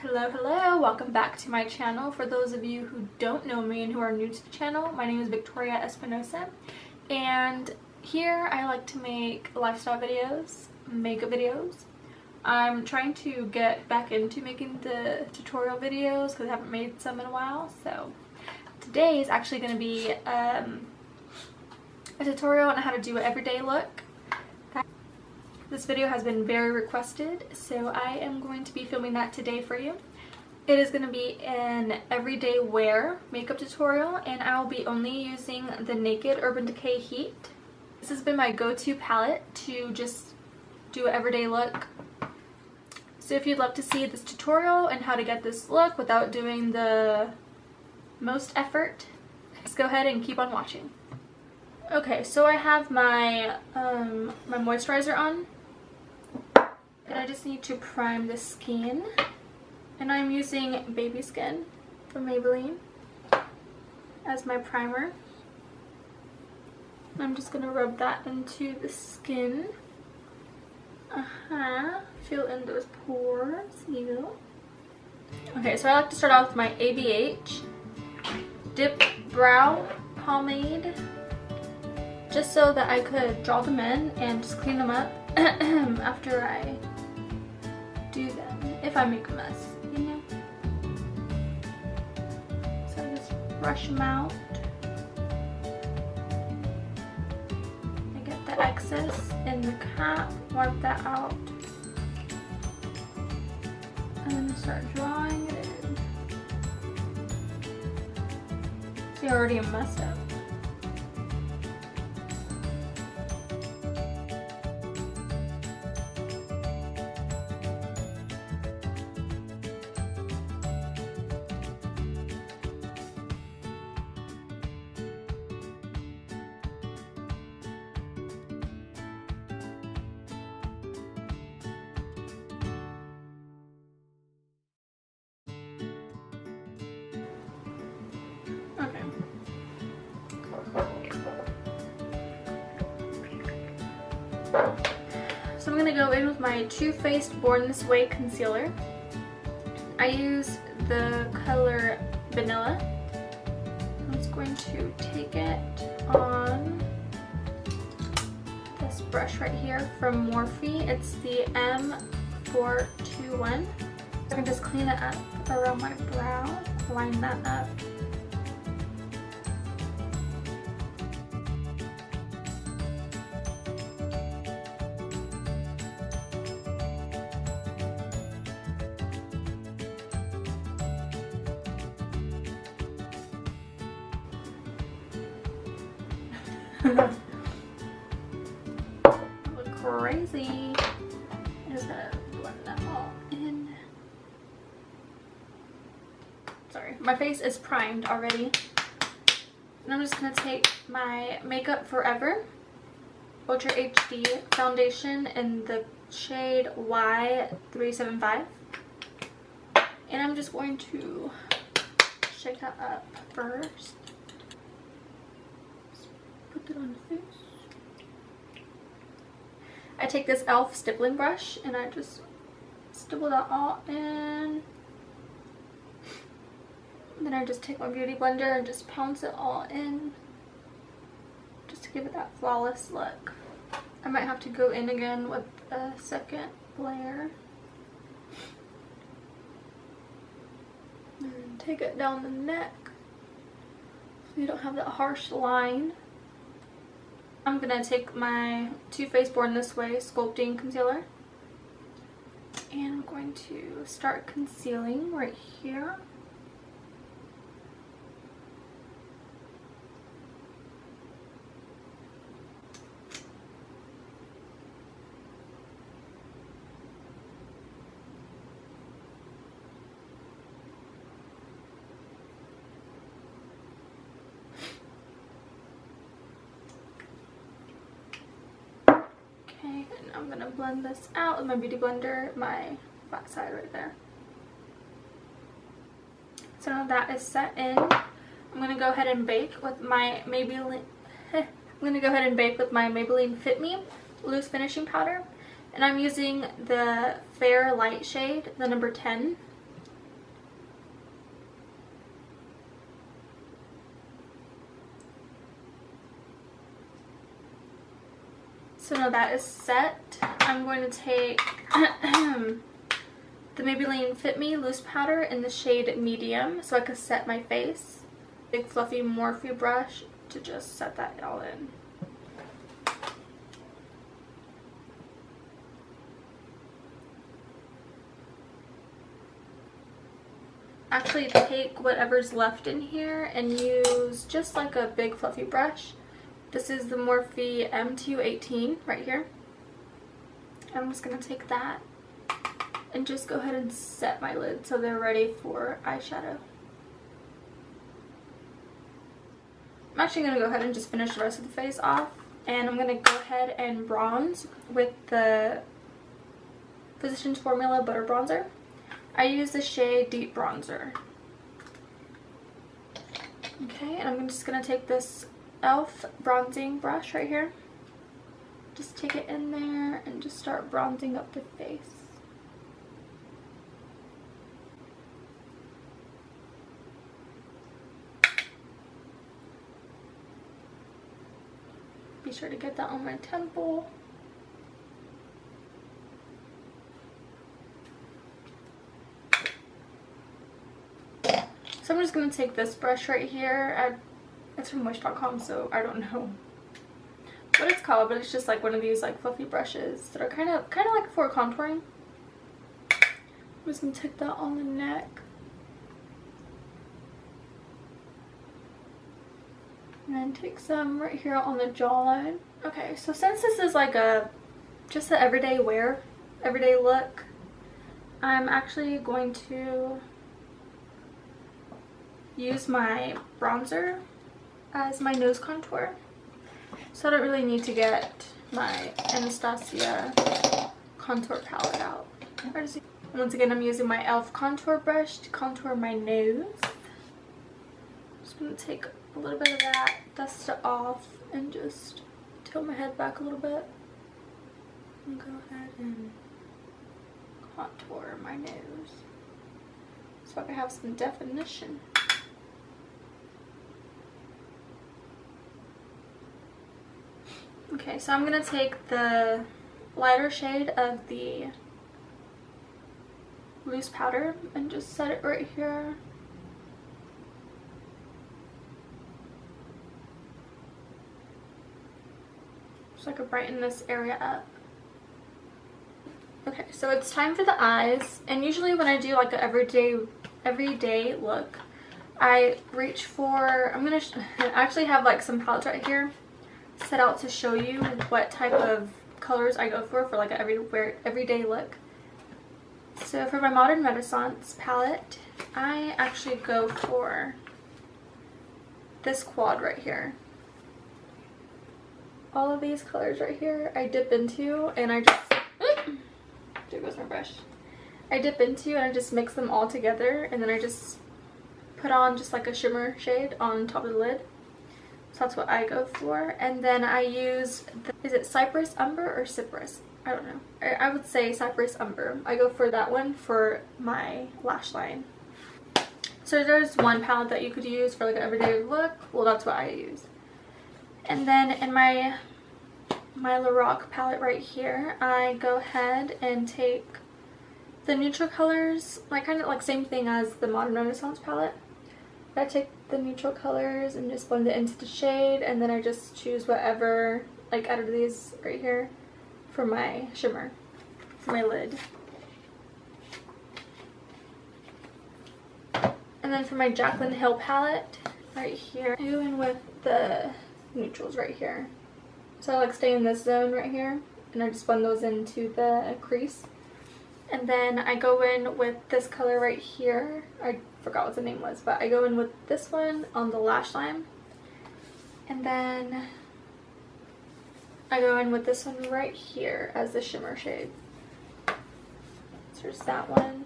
Hello, welcome back to my channel. For those of you who don't know me and who are new to the channel, my name is Victoria Espinosa, and here I like to make lifestyle videos, makeup videos. I'm trying to get back into making the tutorial videos because I haven't made some in a while, so today is actually going to be a tutorial on how to do an everyday look. This video has been very requested, so I am going to be filming that today for you. It is going to be an everyday wear makeup tutorial, and I will be only using the Naked Urban Decay Heat. This has been my go-to palette to just do an everyday look. So if you'd love to see this tutorial and how to get this look without doing the most effort, just go ahead and keep on watching. Okay, so I have my my moisturizer on, and I just need to prime the skin, and I'm using Baby Skin from Maybelline as my primer. I'm just gonna rub that into the skin. Feel in those pores. You. Okay, so I like to start off with my ABH Dip Brow Pomade, just so that I could draw them in and just clean them up after I do them, if I make a mess, you know. So I just brush them out. I get the excess in the cap, wipe that out, and then start drawing it in. See, I already messed up. So I'm going to go in with my Too Faced Born This Way concealer. I use the color Vanilla. I'm just going to take it on this brush right here from Morphe. It's the M421. I can just clean it up around my brow, line that up. Look crazy. I'm just gonna blend that all in. Sorry, my face is primed already. And I'm just gonna take my Makeup Forever Ultra HD foundation in the shade Y375. And I'm just going to shake that up first. Put it on the face. I take this e.l.f. stippling brush and I just stipple that all in. Then I just take my beauty blender and just pounce it all in, just to give it that flawless look. I might have to go in again with a second layer. And take it down the neck so you don't have that harsh line. I'm going to take my Too Faced Born This Way Sculpting Concealer, and I'm going to start concealing right here. I'm going to blend this out with my beauty blender, my flat side right there. So now that is set in, I'm going to go ahead and bake with my Maybelline Fit Me Loose Finishing Powder. And I'm using the Fair Light shade, the number 10. So now that is set, I'm going to take the Maybelline Fit Me loose powder in the shade medium so I can set my face. Big fluffy Morphe brush to just set that all in. Actually take whatever's left in here and use just like a big fluffy brush. This is the Morphe M218 right here. I'm just going to take that and just go ahead and set my lid so they're ready for eyeshadow. I'm actually going to go ahead and just finish the rest of the face off, and I'm going to go ahead and bronze with the Physicians Formula Butter Bronzer. I use the shade Deep Bronzer. Okay, and I'm just going to take this e.l.f. bronzing brush right here. Just take it in there and just start bronzing up the face. Be sure to get that on my temple. So I'm just going to take this brush right here. It's from wish.com, so I don't know what it's called, but it's just like one of these like fluffy brushes that are kind of like for contouring. I'm just going to take that on the neck. And then take some right here on the jawline. Okay, so since this is like just an everyday wear, everyday look, I'm actually going to use my bronzer as my nose contour. So I don't really need to get my Anastasia contour palette out. Once again, I'm using my e.l.f. contour brush to contour my nose. Just going to take a little bit of that, dust it off, and just tilt my head back a little bit. And go ahead and contour my nose so I can have some definition. Okay, so I'm going to take the lighter shade of the loose powder and just set it right here. So I can brighten this area up. Okay, so it's time for the eyes, and usually when I do like an everyday look, I reach for, I actually have like some palettes right here set out to show you what type of colors I go for like an everyday look. So for my Modern Renaissance palette, I actually go for this quad right here. All of these colors right here I dip into, and I just, there goes my brush. I dip into and I just mix them all together, and then I just put on just like a shimmer shade on top of the lid. So that's what I go for. And then I use, is it Cypress Umber or Cypress? I don't know. I would say Cypress Umber. I go for that one for my lash line. So there's one palette that you could use for like an everyday look. Well, that's what I use. And then in my Lorac palette right here, I go ahead and take the neutral colors, like kind of like same thing as the Modern Renaissance palette. I take the neutral colors and just blend it into the shade, and then I just choose whatever, like out of these right here, for my shimmer, for my lid. And then for my Jaclyn Hill palette right here, I go in with the neutrals right here. So I like stay in this zone right here, and I just blend those into the crease. And then I go in with this color right here. I forgot what the name was, but I go in with this one on the lash line. And then I go in with this one right here as the shimmer shade. So there's that one.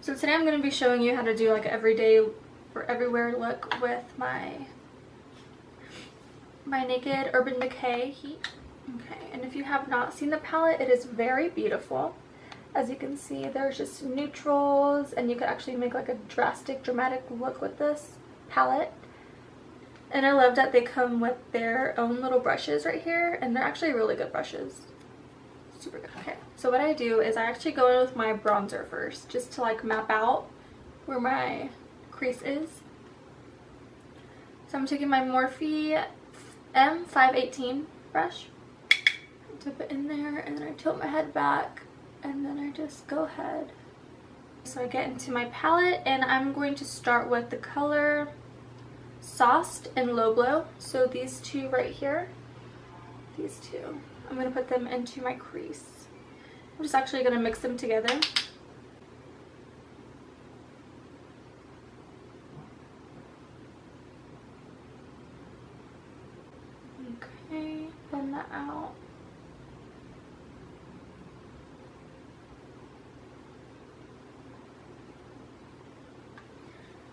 So today I'm going to be showing you how to do like an everyday or everywhere look with my Naked Urban Decay Heat. Okay, and if you have not seen the palette, it is very beautiful. As you can see, there's just neutrals, and you could actually make like a dramatic look with this palette. And I love that they come with their own little brushes right here, and they're actually really good brushes. Super good. Okay, so what I do is I actually go in with my bronzer first, just to like map out where my crease is. So I'm taking my Morphe M518 brush, dip it in there, and then I tilt my head back, and then I just go ahead. So I get into my palette, and I'm going to start with the color Sauced and Low Blow. So these two right here, these two, I'm going to put them into my crease. I'm just actually going to mix them together. Okay, blend that out.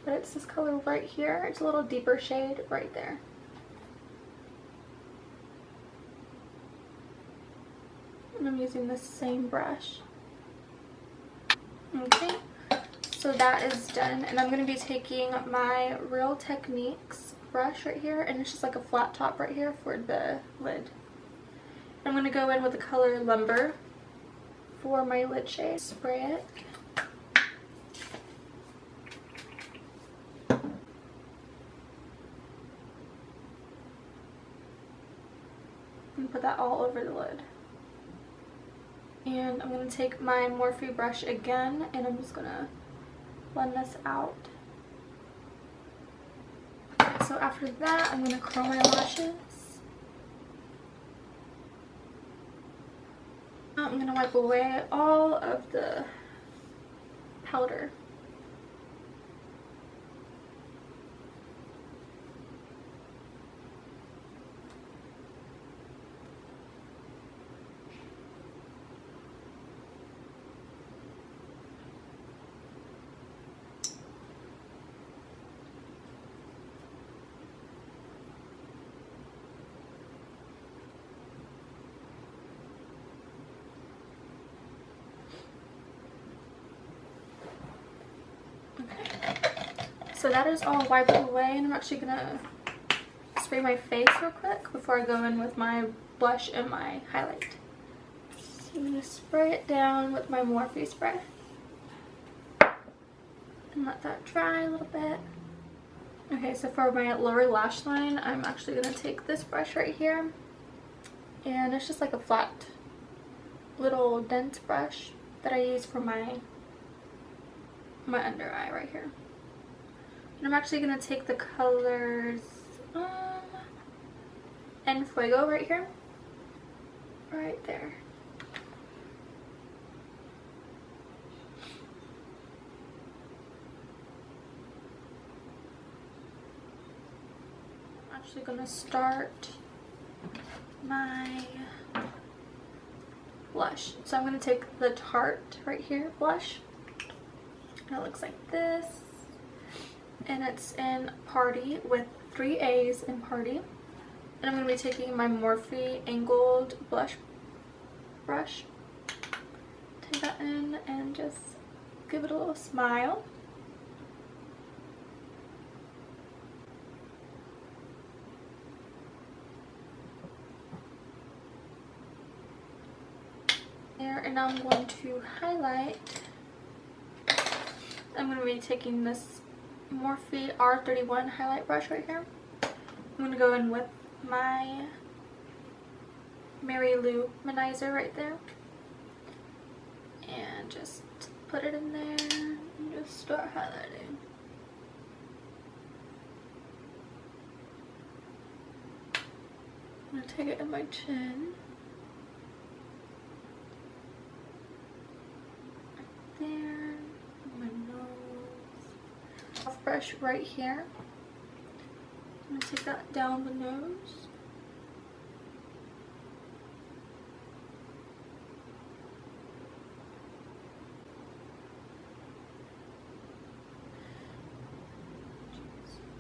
But it's this color right here. It's a little deeper shade right there. And I'm using the same brush. Okay, so that is done. And I'm going to be taking my Real Techniques brush right here. And it's just like a flat top right here for the lid. I'm going to go in with the color Lumber for my lid shade. Spray it. And put that all over the lid. And I'm going to take my Morphe brush again, and I'm just going to blend this out. Okay, so after that, I'm going to curl my lashes. I'm going to wipe away all of the powder. So that is all wiped away, and I'm actually gonna spray my face real quick before I go in with my blush and my highlight. So I'm gonna spray it down with my Morphe spray and let that dry a little bit. Okay, so for my lower lash line, I'm actually gonna take this brush right here, and it's just like a flat little dense brush that I use for my under eye right here. And I'm actually going to take the colors En Fuego right here. Right there. I'm actually going to start my blush. So I'm going to take the Tarte right here blush. And it looks like this. And it's in Party with 3 A's in Party. And I'm going to be taking my Morphe Angled Blush brush. Take that in and just give it a little smile. There, and now I'm going to highlight. I'm going to be taking this Morphe R31 highlight brush right here. I'm going to go in with my Mary Lou Manizer right there. And just put it in there and just start highlighting. I'm going to take it in my chin. Right there. My nose. Soft brush right here. I'm going to take that down the nose.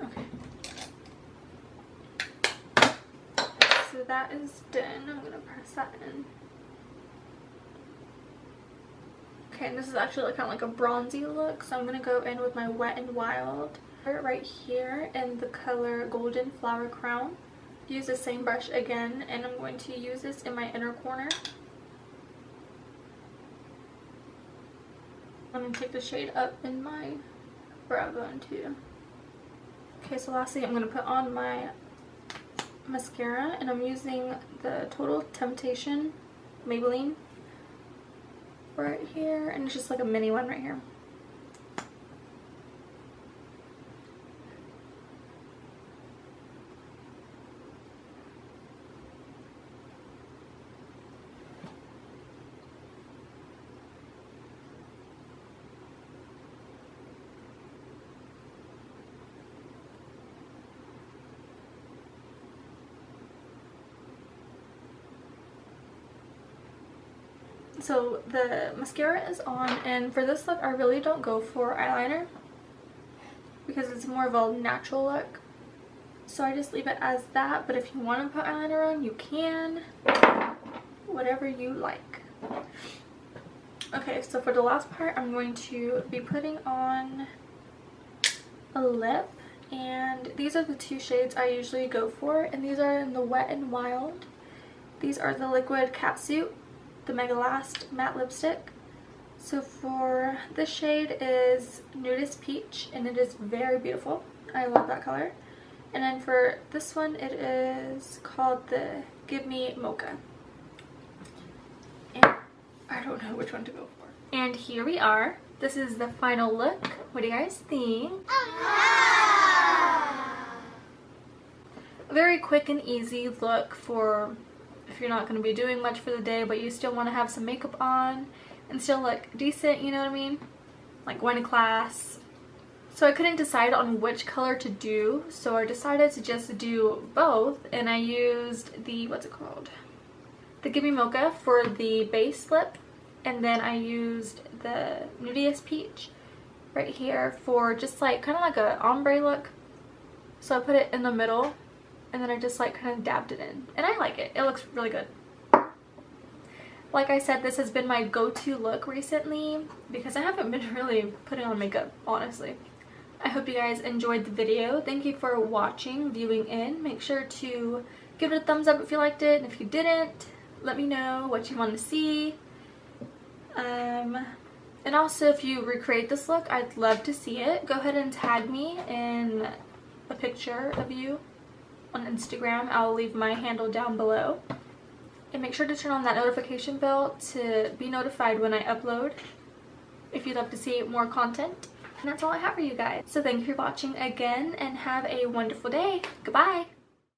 Okay. So that is done. I'm going to press that in. Okay, and this is actually kind of like a bronzy look, so I'm going to go in with my Wet n Wild right here in the color Golden Flower Crown. Use the same brush again, and I'm going to use this in my inner corner. I'm going to take the shade up in my brow bone too. Okay, so lastly I'm going to put on my mascara, and I'm using the Total Temptation Maybelline right here, and it's just like a mini one right here. So the mascara is on, and for this look I really don't go for eyeliner because it's more of a natural look, so I just leave it as that. But if you want to put eyeliner on, you can, whatever you like. Okay, so for the last part I'm going to be putting on a lip, and these are the two shades I usually go for, and these are in the Wet n Wild. These are the Liquid Catsuit, the Mega Last matte lipstick. So for this shade is Nudist Peach, and it is very beautiful. I love that color. And then for this one, it is called the Give Me Mocha. And I don't know which one to go for. And here we are. This is the final look. What do you guys think? A very quick and easy look for if you're not going to be doing much for the day, but you still want to have some makeup on and still look decent, you know what I mean? Like going to class. So I couldn't decide on which color to do, so I decided to just do both, and I used the, what's it called? The Give Me Mocha for the base lip, and then I used the Nudist Peach right here for just like kind of like a ombre look. So I put it in the middle, and then I just like kind of dabbed it in, and I like it. It looks really good. Like I said, this has been my go-to look recently because I haven't been really putting on makeup, honestly. I hope you guys enjoyed the video. Thank you for watching, viewing in. Make sure to give it a thumbs up if you liked it, and if you didn't, let me know what you want to see. And also, if you recreate this look, I'd love to see it. Go ahead and tag me in a picture of you on Instagram. I'll leave my handle down below. And make sure to turn on that notification bell to be notified when I upload if you'd love to see more content. And that's all I have for you guys. So thank you for watching again, and have a wonderful day. Goodbye!